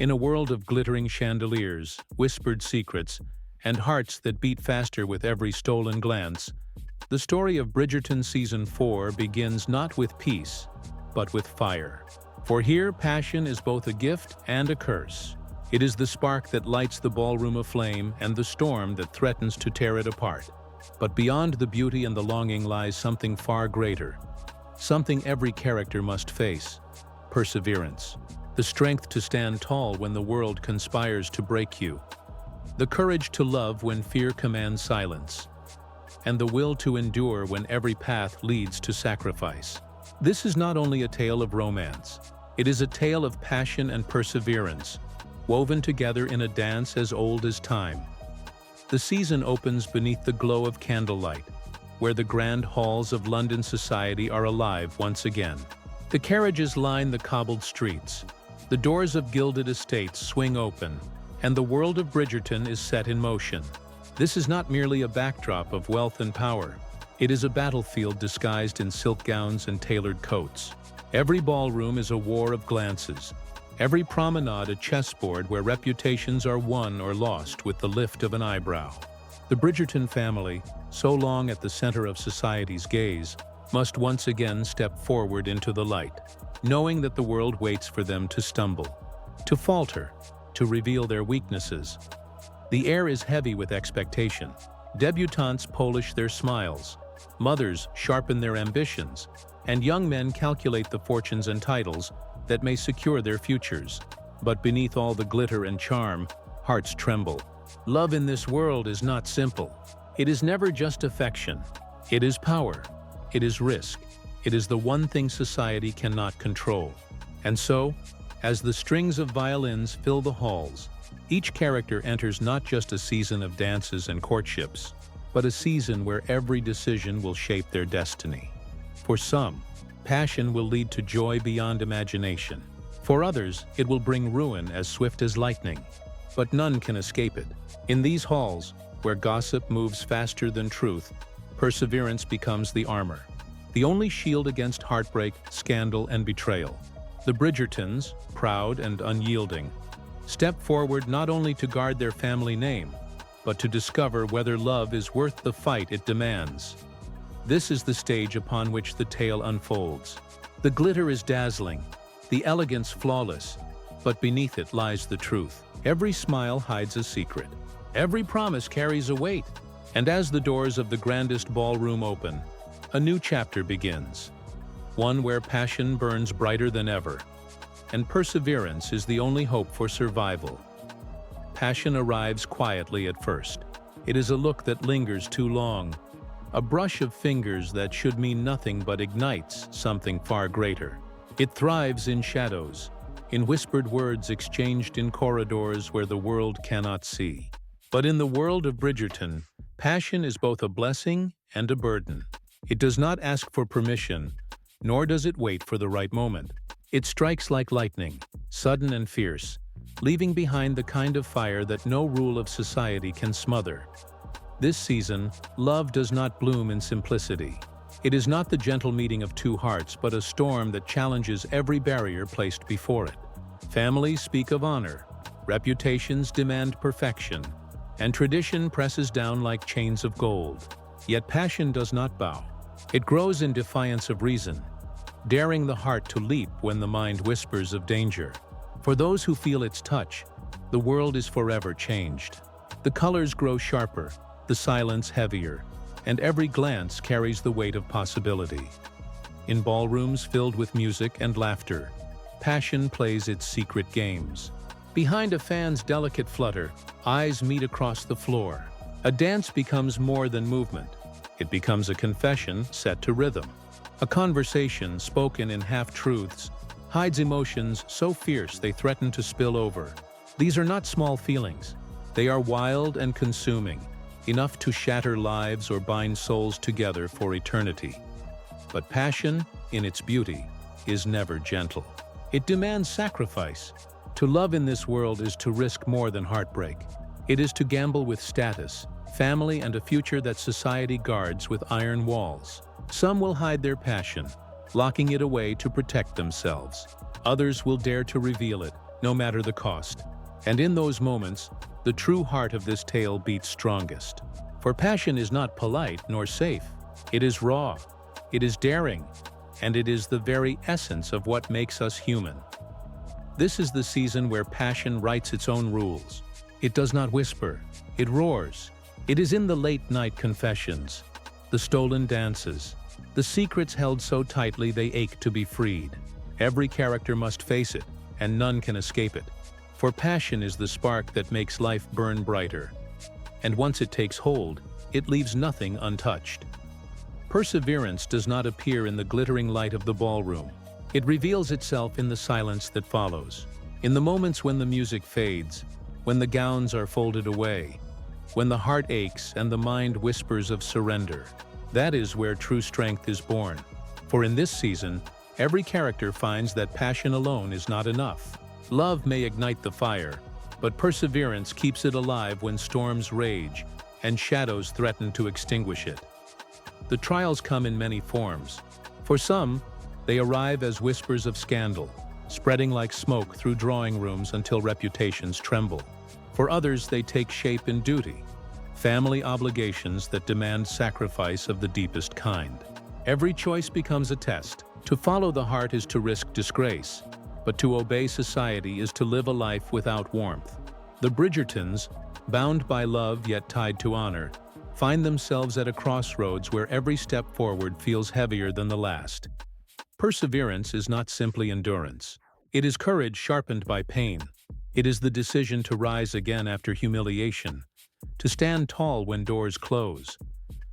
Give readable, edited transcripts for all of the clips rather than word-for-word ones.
In a world of glittering chandeliers, whispered secrets, and hearts that beat faster with every stolen glance, the story of Bridgerton Season 4 begins not with peace, but with fire. For here, passion is both a gift and a curse. It is the spark that lights the ballroom aflame and the storm that threatens to tear it apart. But beyond the beauty and the longing lies something far greater, something every character must face: perseverance. The strength to stand tall when the world conspires to break you. The courage to love when fear commands silence. And the will to endure when every path leads to sacrifice. This is not only a tale of romance. It is a tale of passion and perseverance, woven together in a dance as old as time. The season opens beneath the glow of candlelight, where the grand halls of London society are alive once again. The carriages line the cobbled streets. The doors of gilded estates swing open, and the world of Bridgerton is set in motion. This is not merely a backdrop of wealth and power. It is a battlefield disguised in silk gowns and tailored coats. Every ballroom is a war of glances. Every promenade a chessboard where reputations are won or lost with the lift of an eyebrow. The Bridgerton family, so long at the center of society's gaze, must once again step forward into the light, knowing that the world waits for them to stumble, to falter, to reveal their weaknesses. The air is heavy with expectation. Debutantes polish their smiles, mothers sharpen their ambitions, and young men calculate the fortunes and titles that may secure their futures. But beneath all the glitter and charm, hearts tremble. Love in this world is not simple. It is never just affection. It is power. It is risk. It is the one thing society cannot control. And so, as the strings of violins fill the halls, each character enters not just a season of dances and courtships, but a season where every decision will shape their destiny. For some, passion will lead to joy beyond imagination. For others, it will bring ruin as swift as lightning. But none can escape it. In these halls, where gossip moves faster than truth, perseverance becomes the armor, the only shield against heartbreak, scandal, and betrayal. The Bridgertons, proud and unyielding, step forward not only to guard their family name, but to discover whether love is worth the fight it demands. This is the stage upon which the tale unfolds. The glitter is dazzling, the elegance flawless, but beneath it lies the truth. Every smile hides a secret. Every promise carries a weight. And as the doors of the grandest ballroom open, a new chapter begins. One where passion burns brighter than ever, and perseverance is the only hope for survival. Passion arrives quietly at first. It is a look that lingers too long, a brush of fingers that should mean nothing but ignites something far greater. It thrives in shadows, in whispered words exchanged in corridors where the world cannot see. But in the world of Bridgerton, passion is both a blessing and a burden. It does not ask for permission, nor does it wait for the right moment. It strikes like lightning, sudden and fierce, leaving behind the kind of fire that no rule of society can smother. This season, love does not bloom in simplicity. It is not the gentle meeting of two hearts, but a storm that challenges every barrier placed before it. Families speak of honor, reputations demand perfection, and tradition presses down like chains of gold. Yet passion does not bow. It grows in defiance of reason, daring the heart to leap when the mind whispers of danger. For those who feel its touch, the world is forever changed. The colors grow sharper, the silence heavier, and every glance carries the weight of possibility. In ballrooms filled with music and laughter, passion plays its secret games. Behind a fan's delicate flutter, eyes meet across the floor. A dance becomes more than movement. It becomes a confession set to rhythm. A conversation spoken in half-truths hides emotions so fierce they threaten to spill over. These are not small feelings. They are wild and consuming, enough to shatter lives or bind souls together for eternity. But passion, in its beauty, is never gentle. It demands sacrifice. To love in this world is to risk more than heartbreak. It is to gamble with status, family, and a future that society guards with iron walls. Some will hide their passion, locking it away to protect themselves. Others will dare to reveal it, no matter the cost. And in those moments, the true heart of this tale beats strongest. For passion is not polite nor safe. It is raw, it is daring, and it is the very essence of what makes us human. This is the season where passion writes its own rules. It does not whisper, it roars. It is in the late-night confessions, the stolen dances, the secrets held so tightly they ache to be freed. Every character must face it, and none can escape it. For passion is the spark that makes life burn brighter. And once it takes hold, it leaves nothing untouched. Perseverance does not appear in the glittering light of the ballroom. It reveals itself in the silence that follows. In the moments when the music fades, when the gowns are folded away, when the heart aches and the mind whispers of surrender. That is where true strength is born. For in this season, every character finds that passion alone is not enough. Love may ignite the fire, but perseverance keeps it alive when storms rage and shadows threaten to extinguish it. The trials come in many forms. For some, they arrive as whispers of scandal, spreading like smoke through drawing rooms until reputations tremble. For others, they take shape in duty, family obligations that demand sacrifice of the deepest kind. Every choice becomes a test. To follow the heart is to risk disgrace, but to obey society is to live a life without warmth. The Bridgertons, bound by love yet tied to honor, find themselves at a crossroads where every step forward feels heavier than the last. Perseverance is not simply endurance. It is courage sharpened by pain. It is the decision to rise again after humiliation, to stand tall when doors close,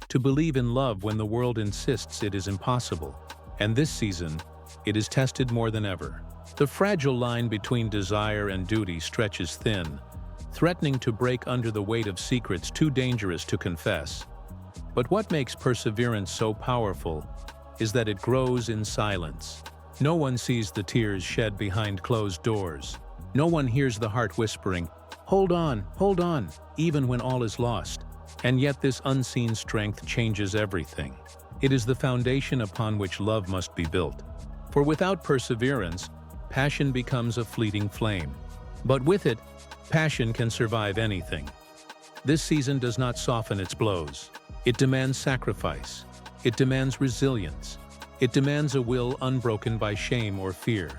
to believe in love when the world insists it is impossible. And this season, it is tested more than ever. The fragile line between desire and duty stretches thin, threatening to break under the weight of secrets too dangerous to confess. But what makes perseverance so powerful is that it grows in silence. No one sees the tears shed behind closed doors. No one hears the heart whispering, hold on, even when all is lost. And yet this unseen strength changes everything. It is the foundation upon which love must be built. For without perseverance, passion becomes a fleeting flame. But with it, passion can survive anything. This season does not soften its blows. It demands sacrifice. It demands resilience. It demands a will unbroken by shame or fear.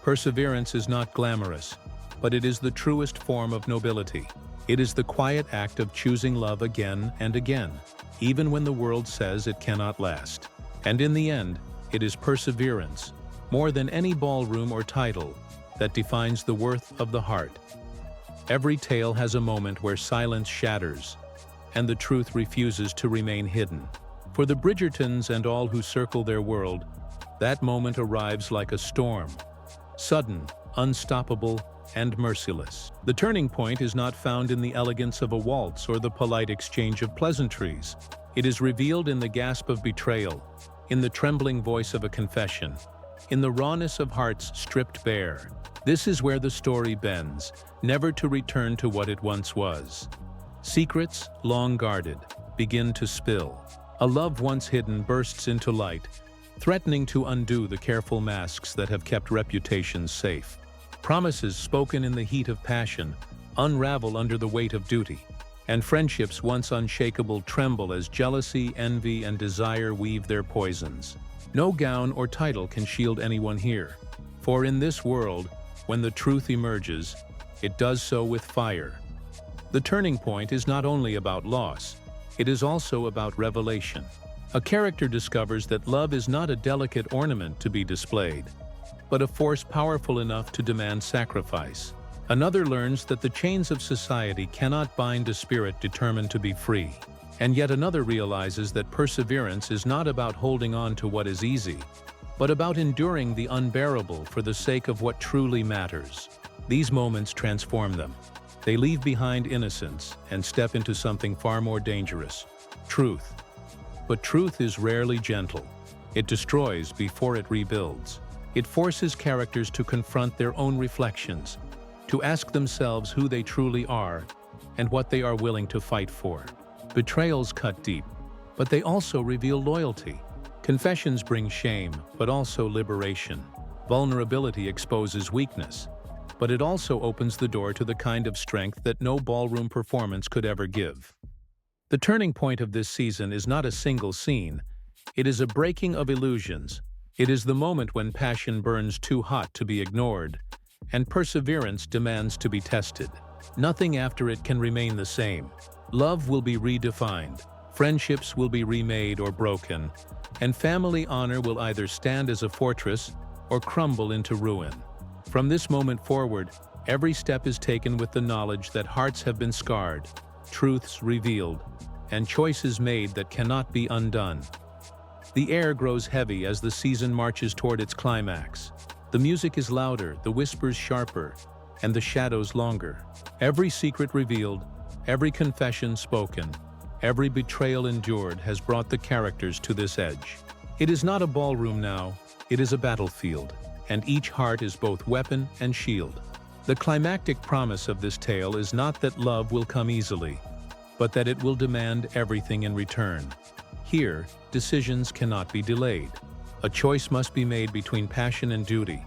Perseverance is not glamorous, but it is the truest form of nobility. It is the quiet act of choosing love again and again, even when the world says it cannot last. And in the end, it is perseverance, more than any ballroom or title, that defines the worth of the heart. Every tale has a moment where silence shatters, and the truth refuses to remain hidden. For the Bridgertons and all who circle their world, that moment arrives like a storm, sudden, unstoppable, and merciless. The turning point is not found in the elegance of a waltz or the polite exchange of pleasantries. It is revealed in the gasp of betrayal, in the trembling voice of a confession, in the rawness of hearts stripped bare. This is where the story bends, never to return to what it once was. Secrets, long guarded, begin to spill. A love once hidden bursts into light, threatening to undo the careful masks that have kept reputations safe. Promises spoken in the heat of passion unravel under the weight of duty, and friendships once unshakable tremble as jealousy, envy, and desire weave their poisons. No gown or title can shield anyone here, for in this world, when the truth emerges, it does so with fire. The turning point is not only about loss, it is also about revelation. A character discovers that love is not a delicate ornament to be displayed, but a force powerful enough to demand sacrifice. Another learns that the chains of society cannot bind a spirit determined to be free. And yet another realizes that perseverance is not about holding on to what is easy, but about enduring the unbearable for the sake of what truly matters. These moments transform them. They leave behind innocence and step into something far more dangerous: truth. But truth is rarely gentle. It destroys before it rebuilds. It forces characters to confront their own reflections, to ask themselves who they truly are and what they are willing to fight for. Betrayals cut deep, but they also reveal loyalty. Confessions bring shame, but also liberation. Vulnerability exposes weakness, but it also opens the door to the kind of strength that no ballroom performance could ever give. The turning point of this season is not a single scene. It is a breaking of illusions. It is the moment when passion burns too hot to be ignored, and perseverance demands to be tested. Nothing after it can remain the same. Love will be redefined, friendships will be remade or broken, and family honor will either stand as a fortress or crumble into ruin. From this moment forward, every step is taken with the knowledge that hearts have been scarred, truths revealed, and choices made that cannot be undone. The air grows heavy as the season marches toward its climax. The music is louder, the whispers sharper, and the shadows longer. Every secret revealed, every confession spoken, every betrayal endured has brought the characters to this edge. It is not a ballroom now, it is a battlefield, and each heart is both weapon and shield. The climactic promise of this tale is not that love will come easily, but that it will demand everything in return. Here, decisions cannot be delayed. A choice must be made between passion and duty,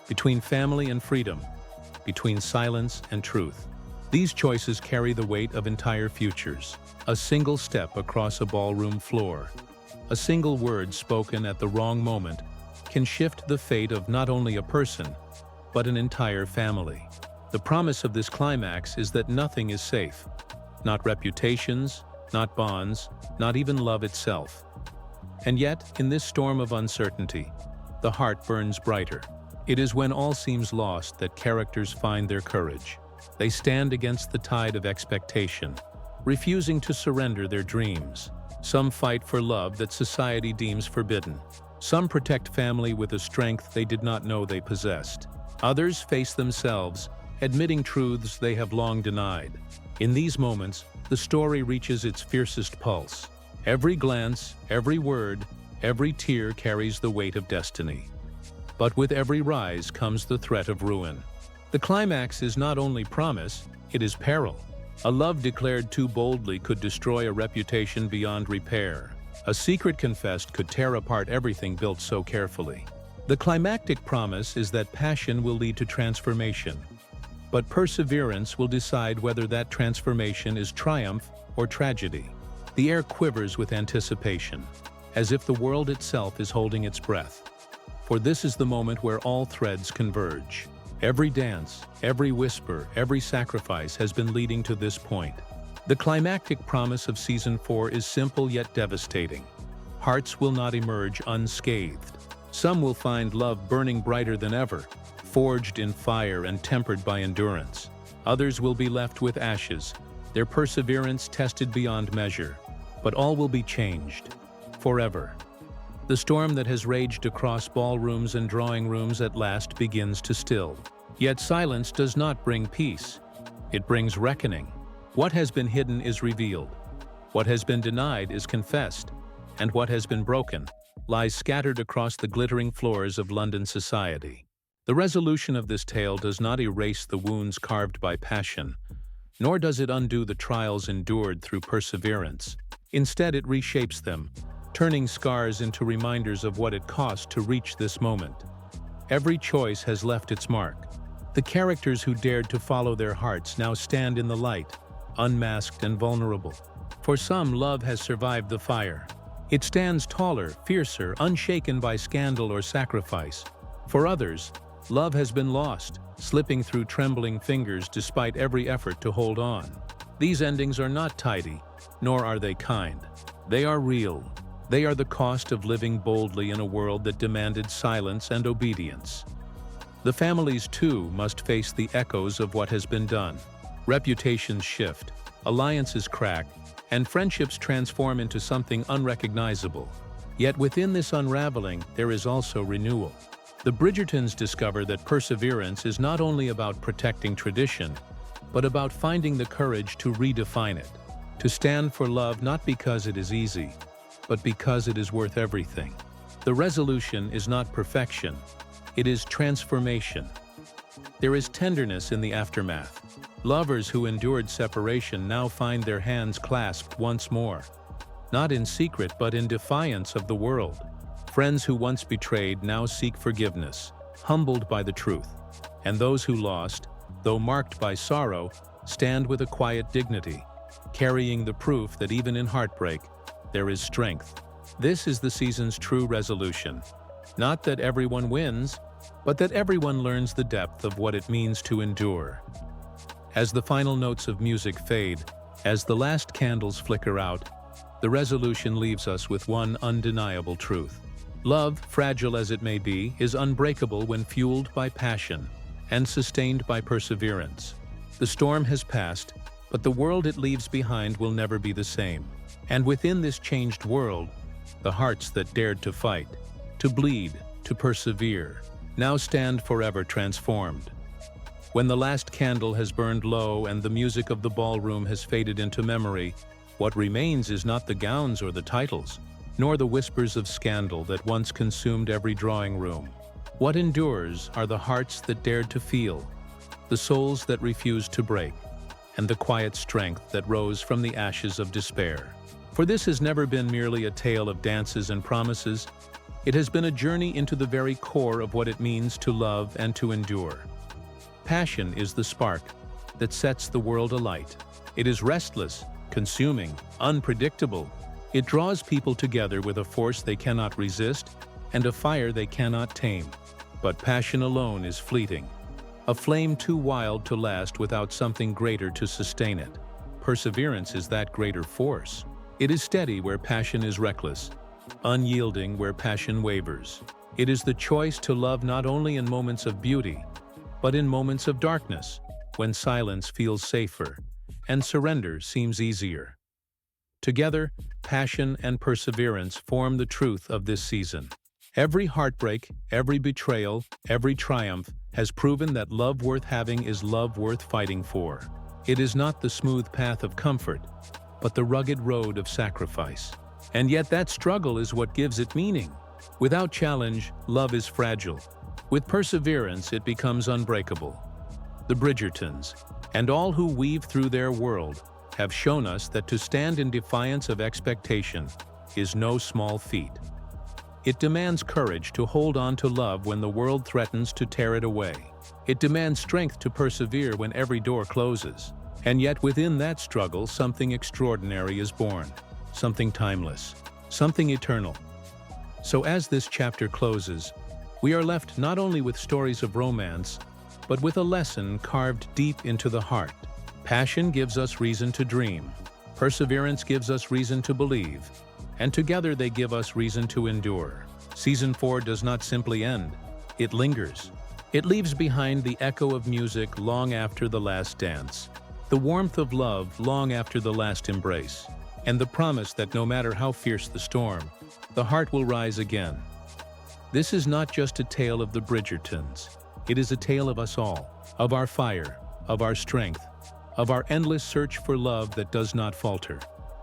between family and freedom, between silence and truth. These choices carry the weight of entire futures. A single step across a ballroom floor, a single word spoken at the wrong moment, can shift the fate of not only a person, but an entire family. The promise of this climax is that nothing is safe. Not reputations, not bonds, not even love itself. And yet, in this storm of uncertainty, the heart burns brighter. It is when all seems lost that characters find their courage. They stand against the tide of expectation, refusing to surrender their dreams. Some fight for love that society deems forbidden. Some protect family with a strength they did not know they possessed. Others face themselves, admitting truths they have long denied. In these moments, the story reaches its fiercest pulse. Every glance, every word, every tear carries the weight of destiny. But with every rise comes the threat of ruin. The climax is not only promise, it is peril. A love declared too boldly could destroy a reputation beyond repair. A secret confessed could tear apart everything built so carefully. The climactic promise is that passion will lead to transformation, but perseverance will decide whether that transformation is triumph or tragedy. The air quivers with anticipation, as if the world itself is holding its breath. For this is the moment where all threads converge. Every dance, every whisper, every sacrifice has been leading to this point. The climactic promise of Season 4 is simple yet devastating. Hearts will not emerge unscathed. Some will find love burning brighter than ever, forged in fire and tempered by endurance. Others will be left with ashes, their perseverance tested beyond measure. But all will be changed, forever. The storm that has raged across ballrooms and drawing rooms at last begins to still. Yet silence does not bring peace. It brings reckoning. What has been hidden is revealed. What has been denied is confessed. And what has been broken lies scattered across the glittering floors of London society. The resolution of this tale does not erase the wounds carved by passion, nor does it undo the trials endured through perseverance. Instead, it reshapes them, turning scars into reminders of what it cost to reach this moment. Every choice has left its mark. The characters who dared to follow their hearts now stand in the light, unmasked and vulnerable. For some, love has survived the fire. It stands taller, fiercer, unshaken by scandal or sacrifice. For others, love has been lost, slipping through trembling fingers despite every effort to hold on. These endings are not tidy, nor are they kind. They are real. They are the cost of living boldly in a world that demanded silence and obedience. The families, too, must face the echoes of what has been done. Reputations shift, alliances crack, and friendships transform into something unrecognizable. Yet within this unraveling, there is also renewal. The Bridgertons discover that perseverance is not only about protecting tradition, but about finding the courage to redefine it, to stand for love not because it is easy, but because it is worth everything. The resolution is not perfection, it is transformation. There is tenderness in the aftermath. Lovers who endured separation now find their hands clasped once more, not in secret but in defiance of the world. Friends who once betrayed now seek forgiveness, humbled by the truth. And those who lost, though marked by sorrow, stand with a quiet dignity, carrying the proof that even in heartbreak, there is strength. This is the season's true resolution. Not that everyone wins, but that everyone learns the depth of what it means to endure. As the final notes of music fade, as the last candles flicker out, the resolution leaves us with one undeniable truth. Love, fragile as it may be, is unbreakable when fueled by passion and sustained by perseverance. The storm has passed, but the world it leaves behind will never be the same. And within this changed world, the hearts that dared to fight, to bleed, to persevere, now stand forever transformed. When the last candle has burned low and the music of the ballroom has faded into memory, what remains is not the gowns or the titles, nor the whispers of scandal that once consumed every drawing room. What endures are the hearts that dared to feel, the souls that refused to break, and the quiet strength that rose from the ashes of despair. For this has never been merely a tale of dances and promises. It has been a journey into the very core of what it means to love and to endure. Passion is the spark that sets the world alight. It is restless, consuming, unpredictable. It draws people together with a force they cannot resist and a fire they cannot tame. But passion alone is fleeting, a flame too wild to last without something greater to sustain it. Perseverance is that greater force. It is steady where passion is reckless, unyielding where passion wavers. It is the choice to love not only in moments of beauty, but in moments of darkness, when silence feels safer and surrender seems easier. Together, passion and perseverance form the truth of this season. Every heartbreak, every betrayal, every triumph has proven that love worth having is love worth fighting for. It is not the smooth path of comfort, but the rugged road of sacrifice. And yet that struggle is what gives it meaning. Without challenge, love is fragile. With perseverance, it becomes unbreakable. The Bridgertons, and all who weave through their world, have shown us that to stand in defiance of expectation is no small feat. It demands courage to hold on to love when the world threatens to tear it away. It demands strength to persevere when every door closes. And yet within that struggle, something extraordinary is born, something timeless, something eternal. So as this chapter closes, we are left not only with stories of romance, but with a lesson carved deep into the heart. Passion gives us reason to dream. Perseverance gives us reason to believe. And together they give us reason to endure. Season 4 does not simply end. It lingers. It leaves behind the echo of music long after the last dance, the warmth of love long after the last embrace, and the promise that no matter how fierce the storm, the heart will rise again. This is not just a tale of the Bridgertons. It is a tale of us all, of our fire, of our strength, of our endless search for love that does not falter.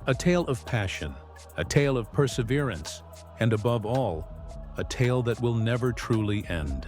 A tale of passion, a tale of perseverance, and above all, a tale that will never truly end.